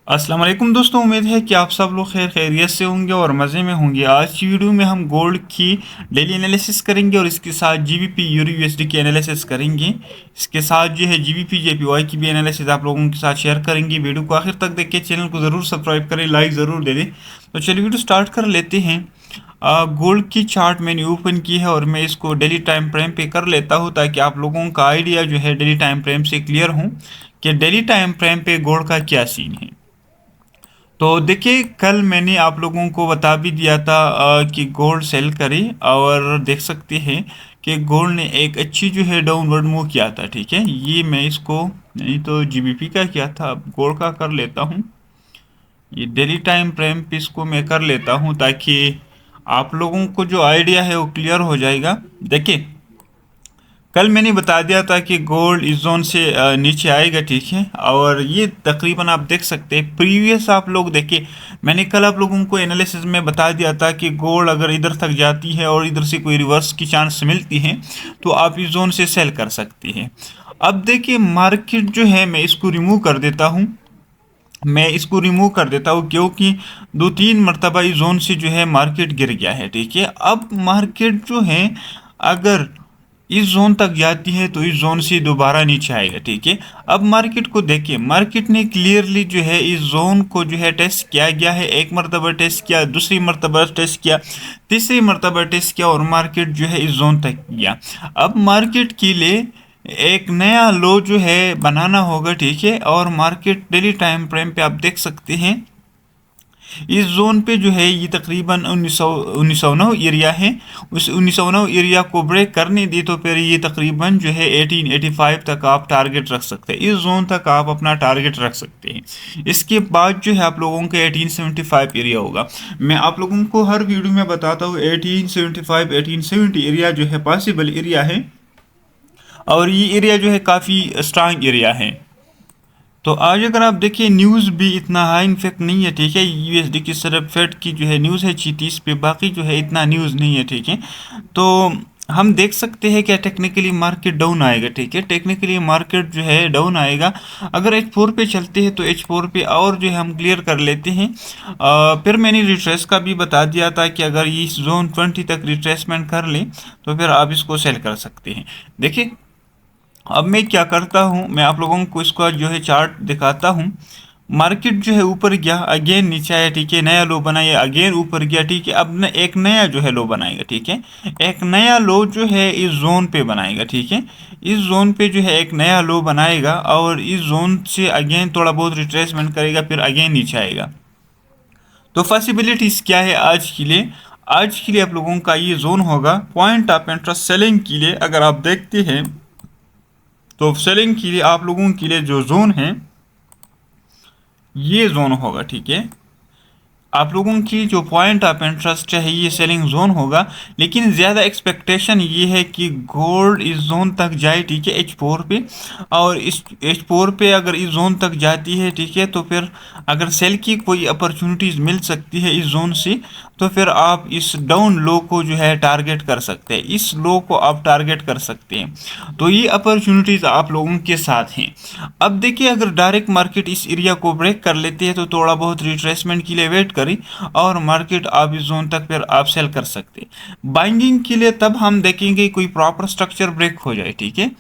अस्सलाम वालेकुम दोस्तों, उम्मीद है कि आप सब लोग खैर खैरियत से होंगे और मज़े में होंगे। आज की वीडियो में हम गोल्ड की डेली एनालिसिस करेंगे और इसके साथ जीबीपी यूरो यूएसडी की एनालिसिस करेंगे। इसके साथ जो है जीबीपी जेपीवाई की भी एनालिसिस आप लोगों के साथ शेयर करेंगे। वीडियो को आखिर तक देखिए, चैनल को ज़रूर सब्सक्राइब करें, लाइक ज़रूर दे दें। तो चलिए वीडियो स्टार्ट कर लेते हैं। गोल्ड की चार्ट मैंने ओपन की है और मैं इसको डेली टाइम फ्रेम पे कर लेता हूँ ताकि आप लोगों का आइडिया जो है डेली टाइम फ्रेम से क्लियर हो कि डेली टाइम फ्रेम पे गोल्ड का क्या सीन है। तो देखिए, कल मैंने आप लोगों को बता भी दिया था कि गोल्ड सेल करे और देख सकते हैं कि गोल्ड ने एक अच्छी जो है डाउनवर्ड मूव किया था। ठीक है, ये मैं इसको नहीं तो जीबीपी का किया था, अब गोल्ड का कर लेता हूँ। ये डेली टाइम फ्रेम पे इसको मैं कर लेता हूँ ताकि आप लोगों को जो आइडिया है वो क्लियर हो जाएगा। देखिए, कल मैंने बता दिया था कि गोल्ड इस जोन से नीचे आएगा। ठीक है, और ये तकरीबन आप देख सकते हैं प्रीवियस आप लोग देखिए, मैंने कल आप लोगों को एनालिसिस में बता दिया था कि गोल्ड अगर इधर तक जाती है और इधर से कोई रिवर्स की चांस मिलती है तो आप इस जोन से सेल कर सकते हैं। अब देखिए, मार्केट जो है मैं इसको रिमूव कर देता हूँ। क्योंकि दो तीन मरतबा इस जोन से जो है मार्केट गिर गया है। ठीक है, अब मार्केट जो है अगर इस जोन तक जाती है तो इस जोन से दोबारा नीचे आएगा। ठीक है, अब मार्केट को देखिए, मार्केट ने क्लियरली जो है इस जोन को जो है टेस्ट किया गया है। एक मरतबा टेस्ट किया, दूसरी मरतबा टेस्ट किया, तीसरी मरतबा टेस्ट किया और मार्केट जो है इस जोन तक गया। अब मार्केट के लिए एक नया लो जो है बनाना होगा। ठीक है, और मार्केट डेली टाइम फ्रेम पे आप देख सकते हैं इस जोन पे जो है ये तकरीबन 1909 एरिया है। उस 1909 एरिया को ब्रेक करने दी तो फिर ये तकरीबन जो है 1885 तक आप टारगेट रख सकते हैं। इस जोन तक आप अपना टारगेट रख सकते हैं। इसके बाद जो है आप लोगों का 1875 एरिया होगा। मैं आप लोगों को हर वीडियो में बताता हूँ 1875 1870 एरिया जो है पॉसिबल एरिया है और ये एरिया जो है काफ़ी स्ट्रांग एरिया है। तो आज अगर आप देखिए, न्यूज़ भी इतना हाई इन्फेक्ट नहीं है। ठीक है, यूएसडी की सिर्फ फेड की जो है न्यूज़ है 36 पे, बाकी जो है इतना न्यूज़ नहीं है। ठीक है, तो हम देख सकते हैं कि टेक्निकली मार्केट डाउन आएगा। ठीक है, टेक्निकली मार्केट जो है डाउन आएगा। अगर H4 पे चलते हैं तो H4 पे और जो है हम क्लियर कर लेते हैं। फिर मैंने रिट्रेस का भी बता दिया था कि अगर ये जोन 20 तक रिट्रेसमेंट कर ले तो फिर आप इसको सेल कर सकते हैं। देखिए, अब मैं क्या करता हूँ, मैं आप लोगों को इसका जो है चार्ट दिखाता हूँ। मार्केट जो है ऊपर गया, अगेन नीचे आया। ठीक है, नया लो बनाया, अगेन ऊपर गया। ठीक है, अब एक नया जो है लो बनाएगा। ठीक है, एक नया लो जो है इस जोन पे बनाएगा। ठीक है, इस जोन पे जो है एक नया लो बनाएगा और इस जोन से अगेन थोड़ा बहुत रिट्रेसमेंट करेगा, फिर अगेन नीचे आएगा। तो पॉसिबिलिटीज़ क्या है आज के लिए? आज के लिए आप लोगों का ये जोन होगा पॉइंट ऑफ इंटरेस्ट सेलिंग के लिए। अगर आप देखते हैं तो सेलिंग के लिए आप लोगों के लिए जो जोन है ये जोन होगा। ठीक है, आप लोगों की जो पॉइंट ऑफ इंटरेस्ट है ये सेलिंग जोन होगा, लेकिन ज़्यादा एक्सपेक्टेशन ये है कि गोल्ड इस जोन तक जाए। ठीक है, H4 पे, और इस H4 पे अगर इस जोन तक जाती है, ठीक है, तो फिर अगर सेल की कोई अपॉर्चुनिटीज़ मिल सकती है इस जोन से तो फिर आप इस डाउन लो को जो है टारगेट कर सकते हैं, इस लो को आप टारगेट कर सकते हैं। तो ये अपॉर्चुनिटीज़ आप लोगों के साथ हैं। अब देखिए, अगर डायरेक्ट मार्केट इस एरिया को ब्रेक कर लेती है तो थोड़ा बहुत रिट्रेसमेंट के लिए वेट करें और मार्केट आप इस जोन तक फिर आप सेल कर सकते हैं। बाइंगिंग के लिए तब हम देखेंगे कोई प्रॉपर स्ट्रक्चर ब्रेक हो जाए। ठीक है,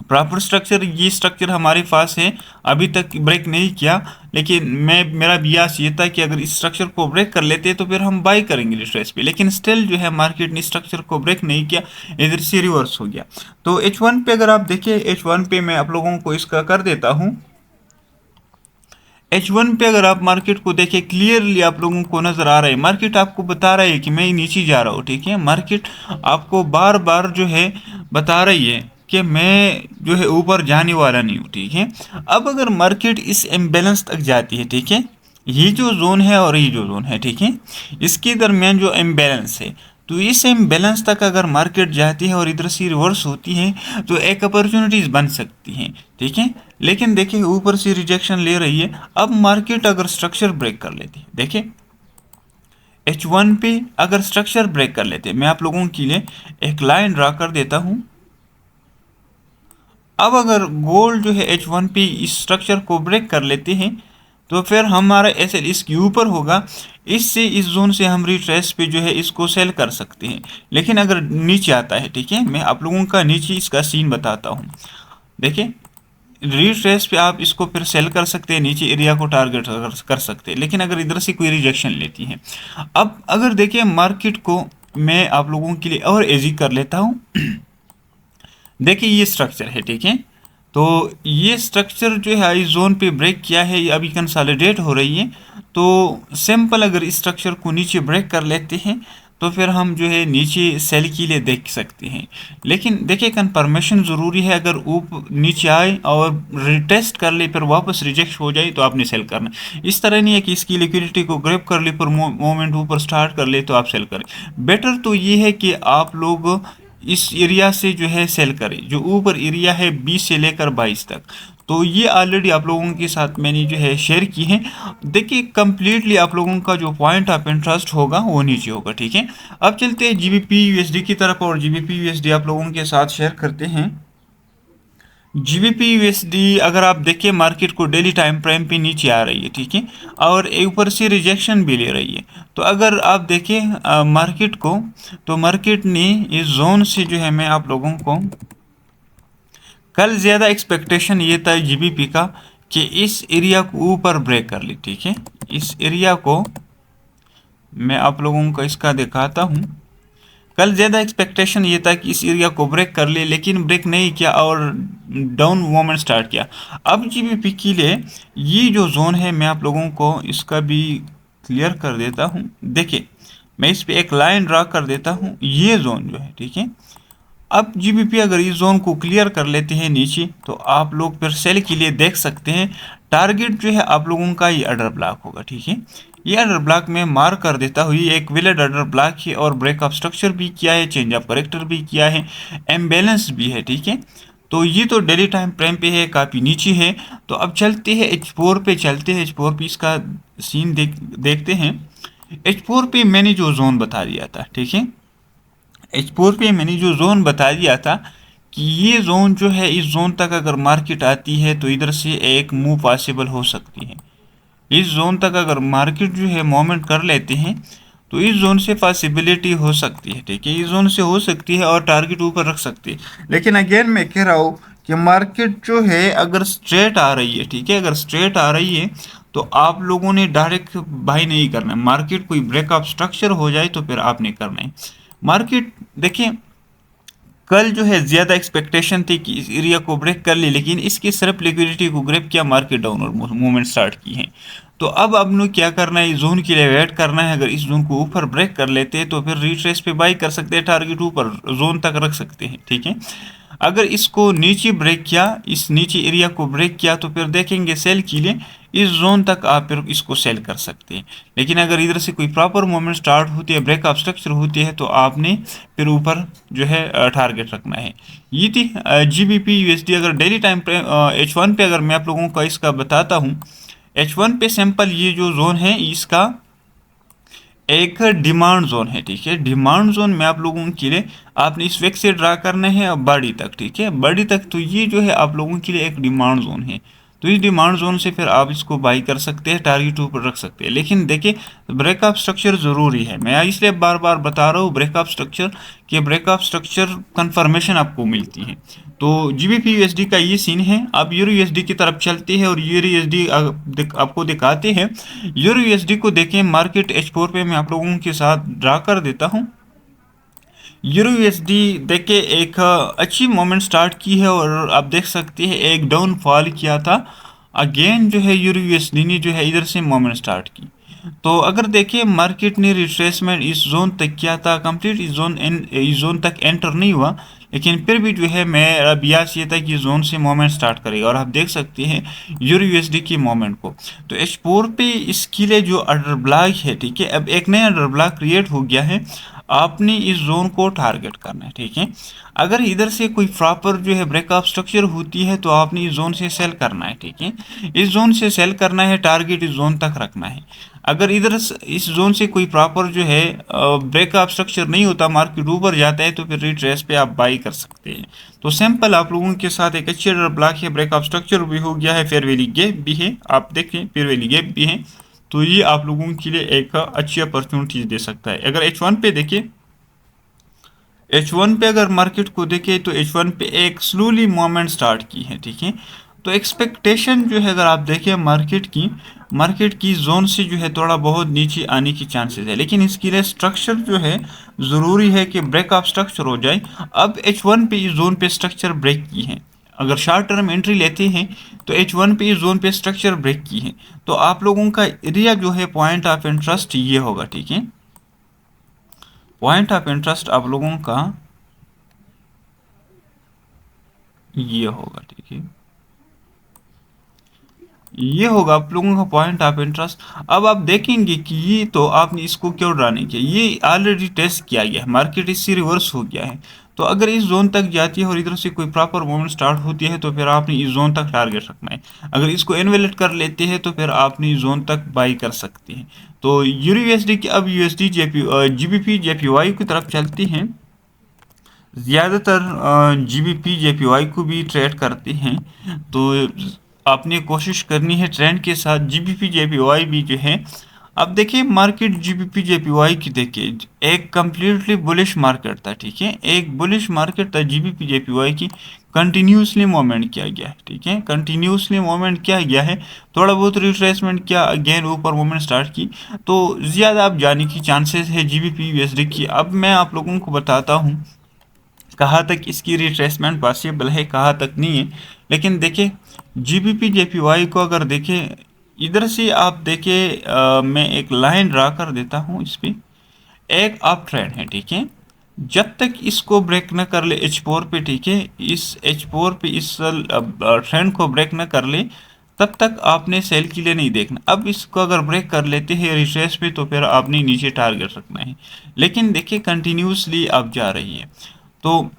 प्रॉपर स्ट्रक्चर, ये स्ट्रक्चर हमारे पास है, अभी तक ब्रेक नहीं किया, लेकिन मेरा बियास ये था कि अगर इस स्ट्रक्चर को ब्रेक कर लेते तो फिर हम बाई करेंगे रिट्रेस पे, लेकिन स्टिल जो है मार्केट ने स्ट्रक्चर को ब्रेक नहीं किया, इधर से रिवर्स हो गया। तो H1 पे अगर आप देखिए, H1 पे मैं आप लोगों को इसका कर देता हूँ। H1 पे अगर आप मार्केट को देखें, क्लियरली आप लोगों को नज़र आ रहा है, मार्केट आपको बता रहा है कि मैं नीचे जा रहा हूँ। ठीक है, मार्केट आपको बार बार जो है बता रही है कि मैं जो है ऊपर जाने वाला नहीं हूँ। ठीक है, अब अगर मार्केट इस इम्बेलेंस तक जाती है, ठीक है, ये जो जोन है और ये जो जोन है, ठीक है, इसके दरमियान जो इम्बेलेंस है, तो इस इम्बेलेंस तक अगर मार्केट जाती है और इधर से रिवर्स होती है तो एक अपॉर्चुनिटीज़ बन सकती हैं। ठीक है, लेकिन देखिए ऊपर से रिजेक्शन ले रही है। अब मार्केट अगर स्ट्रक्चर ब्रेक कर लेती है, देखिए H1 पे अगर स्ट्रक्चर ब्रेक कर लेते हैं, मैं आप लोगों के लिए एक लाइन ड्रा कर देता हूँ। अब अगर गोल्ड जो है H1 पे इस स्ट्रक्चर को ब्रेक कर लेते हैं तो फिर हमारा SL इसके ऊपर होगा, इससे इस जोन से हम रिट्रेस पे जो है इसको सेल कर सकते हैं। लेकिन अगर नीचे आता है, ठीक है, मैं आप लोगों का नीचे इसका सीन बताता हूँ। देखिए, रिट्रेस पे आप इसको फिर सेल कर सकते हैं, नीचे एरिया को टारगेट कर सकते हैं, लेकिन अगर इधर से कोई रिजेक्शन लेती है। अब अगर देखिए मार्केट को मैं आप लोगों के लिए और इजी कर लेता हूँ। देखिए ये स्ट्रक्चर है, ठीक है, तो ये स्ट्रक्चर जो है इस जोन पे ब्रेक किया है, ये अभी कंसोलिडेट हो रही है। तो सिंपल अगर इस स्ट्रक्चर को नीचे ब्रेक कर लेते हैं तो फिर हम जो है नीचे सेल के लिए देख सकते हैं। लेकिन देखिए कंफर्मेशन ज़रूरी है, अगर ऊपर नीचे आए और रिटेस्ट कर ले फिर वापस रिजेक्ट हो जाए तो आपने सेल करना। इस तरह नहीं है कि इसकी लिक्विडिटी को ग्रैब कर ले पर मोमेंट ऊपर स्टार्ट कर ले तो आप सेल करें। बेटर तो ये है कि आप लोग इस एरिया से जो है सेल करें, जो ऊपर एरिया है 20 से लेकर 22 तक। तो ये ऑलरेडी आप लोगों के साथ मैंने जो है शेयर की है। देखिए कंप्लीटली आप लोगों का जो पॉइंट ऑफ इंटरेस्ट होगा वो नीचे होगा, ठीक है। अब चलते हैं GBP USD की तरफ, और GBP USD आप लोगों के साथ शेयर करते हैं। GBP USD अगर आप देखिए मार्केट को डेली टाइम फ्रेम पे नीचे आ रही है, ठीक है, और ऊपर से रिजेक्शन भी ले रही है। तो अगर आप देखें मार्केट को, तो मार्केट ने इस जोन से जो है मैं आप लोगों को कल ज़्यादा एक्सपेक्टेशन ये था GBP का कि इस एरिया को ऊपर ब्रेक कर ली, ठीक है। इस एरिया को मैं आप लोगों को इसका दिखाता हूँ। कल ज़्यादा एक्सपेक्टेशन ये था कि इस एरिया को ब्रेक कर ले, लेकिन ब्रेक नहीं किया और डाउन मूवमेंट स्टार्ट किया। अब GBP के लिए ये जो जोन है मैं आप लोगों को इसका भी क्लियर कर देता हूँ। देखिए मैं इस पर एक लाइन ड्रा कर देता हूँ, ये जोन जो है, ठीक है। अब GBP अगर इस जोन को क्लियर कर लेते हैं नीचे तो आप लोग फिर सेल के लिए देख सकते हैं। टारगेट जो है आप लोगों का ये ऑर्डर ब्लॉक होगा, ठीक है। ये ऑर्डर ब्लॉक में मार्क कर देता हूँ, ये एक वैलिड ऑर्डर ब्लॉक है और ब्रेक ऑफ स्ट्रक्चर भी किया है, चेंज ऑफ करेक्टर भी किया है, एम्बेलेंस भी है, ठीक है। तो ये तो डेली टाइम फ्रेम पे है, काफ़ी नीचे है। तो अब चलते हैं H4 पे, चलते हैं H4 पे इसका सीन देखते हैं। H4 पे मैंने जो जोन बता दिया था, ठीक है, H4 पे मैंने जो जोन बता दिया था कि ये जोन जो है, इस जोन तक अगर मार्केट आती है तो इधर से एक मूव पॉसिबल हो सकती है। इस जोन तक अगर मार्केट जो है मूवमेंट कर लेते हैं तो इस जोन से पॉसिबिलिटी हो सकती है, ठीक है, इस जोन से हो सकती है और टारगेट ऊपर रख सकती है। लेकिन अगेन मैं कह रहा हूँ कि मार्केट जो है अगर स्ट्रेट आ रही है, ठीक है, अगर स्ट्रेट आ रही है तो आप लोगों ने डायरेक्ट बाई नहीं करना है। मार्केट कोई ब्रेक ऑफ स्ट्रक्चर हो जाए तो फिर आपने करना है। मार्केट देखिए कल जो है ज़्यादा एक्सपेक्टेशन थी कि इस एरिया को ब्रेक कर ले, लेकिन इसकी सिर्फ लिक्विडिटी को ग्रैब किया, मार्केट डाउनवर्ड मूवमेंट स्टार्ट की है। तो अब आपने क्या करना है, इस जोन के लिए वेट करना है। अगर इस जोन को ऊपर ब्रेक कर लेते हैं तो फिर रिट्रेस पे बाई कर सकते हैं, टारगेट ऊपर जोन तक रख सकते हैं, ठीक है। अगर इसको नीचे ब्रेक किया, इस नीचे एरिया को ब्रेक किया तो फिर देखेंगे सेल के लिए इस जोन तक आप फिर इसको सेल कर सकते हैं। लेकिन अगर इधर से कोई प्रॉपर मूवमेंट स्टार्ट होती है, ब्रेक ऑफ स्ट्रक्चर होती है, तो आपने फिर ऊपर जो है टारगेट रखना है। ये थी GBP USD। अगर डेली टाइम पे H1 पे अगर मैं आप लोगों को इसका बताता हूँ, H1 पे सिंपल ये जो जोन है इसका एक डिमांड जोन है, ठीक है। डिमांड जोन में आप लोगों के लिए आपने इस वेक से ड्रा करना है बॉडी तक, ठीक है, बॉडी तक। तो ये जो है आप लोगों के लिए एक डिमांड जोन है। तो इस डिमांड जोन से फिर आप इसको बाई कर सकते हैं, टारगेट ऊपर रख सकते हैं। लेकिन देखिए ब्रेक ऑफ स्ट्रक्चर ज़रूरी है, मैं इसलिए बार बार बता रहा हूँ ब्रेक ऑफ स्ट्रक्चर, कि ब्रेक ऑफ स्ट्रक्चर कंफर्मेशन आपको मिलती है। तो GBP USD का ये सीन है। अब यूरो USD की तरफ चलते हैं और यूरो USD आपको दिखाते हैं। यूरो USD को देखें, मार्केट H4 पे मैं आप लोगों के साथ ड्रा कर देता हूँ। यूरो USD देखिए एक अच्छी मोमेंट स्टार्ट की है और आप देख सकते हैं एक डाउन फॉल किया था। अगेन जो है यूरो USD ने जो है इधर से मोमेंट स्टार्ट की। तो अगर देखिए मार्केट ने रिट्रेसमेंट इस जोन तक किया था, कंप्लीट इस जोन तक एंटर नहीं हुआ, लेकिन फिर भी जो है मेरा बियास ये था कि जोन से मोमेंट स्टार्ट करेगा। और आप देख सकते हैं यूरो USD की मोमेंट को। तो H4 पे इसके लिए जो ऑर्डर ब्लॉक है, ठीक है, अब एक नया ऑर्डर ब्लॉक क्रिएट हो गया है। आपने इस जोन को टारगेट करना है, ठीक है। अगर इधर से कोई प्रॉपर जो है ब्रेक ऑफ स्ट्रक्चर होती है तो आपने इस जोन से सेल करना है, ठीक है, इस जोन से सेल करना है, टारगेट इस जोन तक रखना है। अगर इस जोन से कोई प्रॉपर जो है ब्रेकअप स्ट्रक्चर नहीं होता, मार्केट ऊपर जाता है, तो फिर रिट्रेस पे आप बाई कर सकते हैं। तो सिंपल आप लोगों के साथ एक अच्छी ऑर्डर ब्लॉक है, ब्रेकअप स्ट्रक्चर भी हो गया है, फेयर वैल्यू गैप भी है, आप देखें फेयर वैल्यू गैप भी है। तो ये आप लोगों के लिए एक अच्छी अपॉर्चुनिटीज दे सकता है। अगर H1 पे देखें, H1 पे अगर मार्केट को देखें तो H1 पे एक स्लोली मूवमेंट स्टार्ट की है, ठीक है। तो एक्सपेक्टेशन जो है अगर आप देखें मार्केट की जोन से जो है थोड़ा बहुत नीचे आने की चांसेस है, लेकिन इसके लिए स्ट्रक्चर जो है ज़रूरी है कि ब्रेकअप स्ट्रक्चर हो जाए। अब H1 पे इस जोन पे स्ट्रक्चर ब्रेक की है, अगर शॉर्ट टर्म एंट्री लेते हैं तो H1 पे इस जोन पे स्ट्रक्चर ब्रेक की है, तो आप लोगों का एरिया जो है पॉइंट ऑफ इंटरेस्ट ये होगा, ठीक है। पॉइंट ऑफ इंटरेस्ट आप लोगों का ये होगा, ठीक है, ये होगा आप लोगों का पॉइंट ऑफ इंटरेस्ट। अब आप देखेंगे कि ये तो आपने इसको क्यों ड्रा नहीं किया, ये ऑलरेडी टेस्ट किया गया है, मार्केट इससे रिवर्स हो गया है। तो अगर इस जोन तक जाती है और इधर से कोई प्रॉपर मूवमेंट स्टार्ट होती है तो फिर आपने इस जोन तक टारगेट रखना है। अगर इसको इन्वेलेट कर लेते हैं तो फिर आपने इस जोन तक बाई कर सकते हैं। तो यूएसडी की अब यूएसडी जीबीपी जेपीवाई की तरफ चलती हैं। ज़्यादातर जीबीपी जेपीवाई को भी ट्रेड करते हैं, तो आपने कोशिश करनी है ट्रेंड के साथ जीबीपी जेपीवाई भी जो है। अब देखिए मार्केट जीबीपी जेपीवाई की, देखिए एक कम्प्लीटली बुलिश मार्केट था, ठीक है, एक बुलिश मार्केट था जीबीपी जेपीवाई की, कंटिन्यूसली मूवमेंट किया गया है, ठीक है, कंटिन्यूसली मूवमेंट किया गया है, थोड़ा बहुत रिट्रेसमेंट किया, अगेन ऊपर मूवमेंट स्टार्ट की, तो ज़्यादा आप जाने की चांसेस है जीबीपी यूएसडी की। अब मैं आप लोगों को बताता हूँ कहाँ तक इसकी रिट्रेसमेंट पॉसिबल है, कहाँ तक नहीं है। लेकिन देखिए जीबीपी जेपीवाई को अगर देखें, इधर से आप देखें, मैं एक लाइन ड्रा कर देता हूँ इस पर, एक अप ट्रेंड है, ठीक है, जब तक इसको ब्रेक न कर ले H4 पे, ठीक है, इस H4 पे इस ट्रेंड को ब्रेक न कर ले तब तक आपने सेल के लिए नहीं देखना। अब इसको अगर ब्रेक कर लेते हैं रिट्रेस पे तो फिर आपने नीचे टारगेट रखना है। लेकिन देखिए कंटिन्यूसली आप जा रही है, तो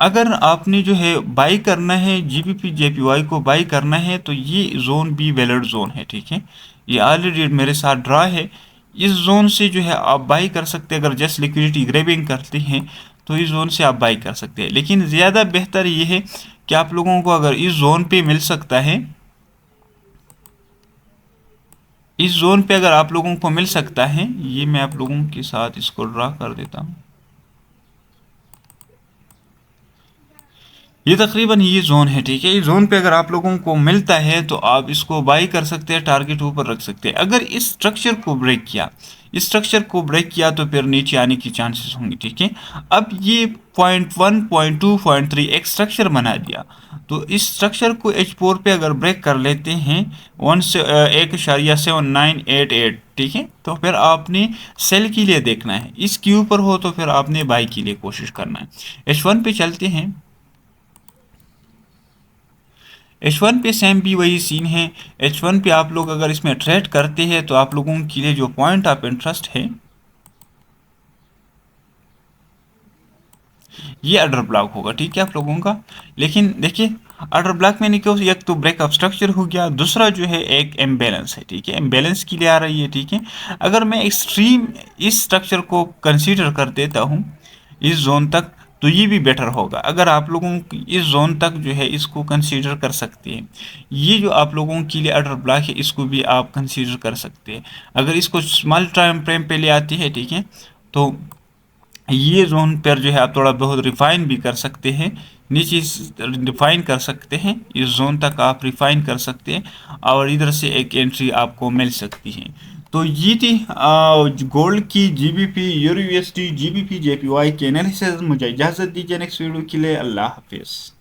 अगर आपने जो है बाई करना है जीबीपी जेपीवाई को बाई करना है तो ये जोन भी वैलिड जोन है, ठीक है, ये ऑलरेडी मेरे साथ ड्रा है। इस जोन से जो है आप बाई कर सकते हैं, अगर जस्ट लिक्विडिटी ग्रेबिंग करते हैं तो इस जोन से आप बाई कर सकते हैं। लेकिन ज़्यादा बेहतर ये है कि आप लोगों को अगर इस जोन पे मिल सकता है, इस जोन पे अगर आप लोगों को मिल सकता है, ये मैं आप लोगों के साथ इसको ड्रा कर देता हूँ, ये तकरीबन ये जोन है, ठीक है। इस जोन पे अगर आप लोगों को मिलता है तो आप इसको बाई कर सकते हैं, टारगेट ऊपर रख सकते हैं। अगर इस स्ट्रक्चर को ब्रेक किया, इस स्ट्रक्चर को ब्रेक किया तो फिर नीचे आने की चांसेस होंगी, ठीक है। अब ये पॉइंट 1, पॉइंट 2, पॉइंट 3 एक स्ट्रक्चर बना दिया, तो इस स्ट्रक्चर को H4 पे अगर ब्रेक कर लेते हैं 1.7988, ठीक है, तो फिर आपने सेल के लिए देखना है, इसके ऊपर हो तो फिर आपने बाई के लिए कोशिश करना है। H1 पे चलते हैं, H1 पे सेम भी वही सीन है। H1 पे आप लोग अगर इसमें ट्रेड करते हैं तो आप लोगों के लिए जो पॉइंट ऑफ इंटरेस्ट है ये ऑर्डर ब्लॉक होगा, ठीक है, आप लोगों का। लेकिन देखिए ऑर्डर ब्लॉक में नहीं, क्यों, एक तो ब्रेकअप स्ट्रक्चर हो गया, दूसरा जो है एक एम्बेलेंस है, ठीक है, एम्बेलेंस के लिए आ रही है, ठीक है। अगर मैं एक्सट्रीम इस स्ट्रक्चर को कंसीडर कर देता हूँ इस जोन तक तो ये भी बेटर होगा। अगर आप लोगों की इस जोन तक जो है इसको कंसीडर कर सकते हैं, ये जो आप लोगों के लिए ऑर्डर ब्लॉक है इसको भी आप कंसीडर कर सकते हैं। अगर इसको स्मॉल टाइम फ्रेम पे ले आती है, ठीक है, तो ये जोन पर जो है आप थोड़ा बहुत रिफाइन भी कर सकते हैं, नीचे रिफाइन कर सकते हैं, इस जोन तक आप रिफाइन कर सकते हैं और इधर से एक एंट्री आपको मिल सकती है। तो ये थी गोल्ड की GBP euro USD GBP JPY के एनालिसिस। मुझे इजाज़त दीजिए नेक्स्ट वीडियो के लिए, अल्लाह हाफिज़।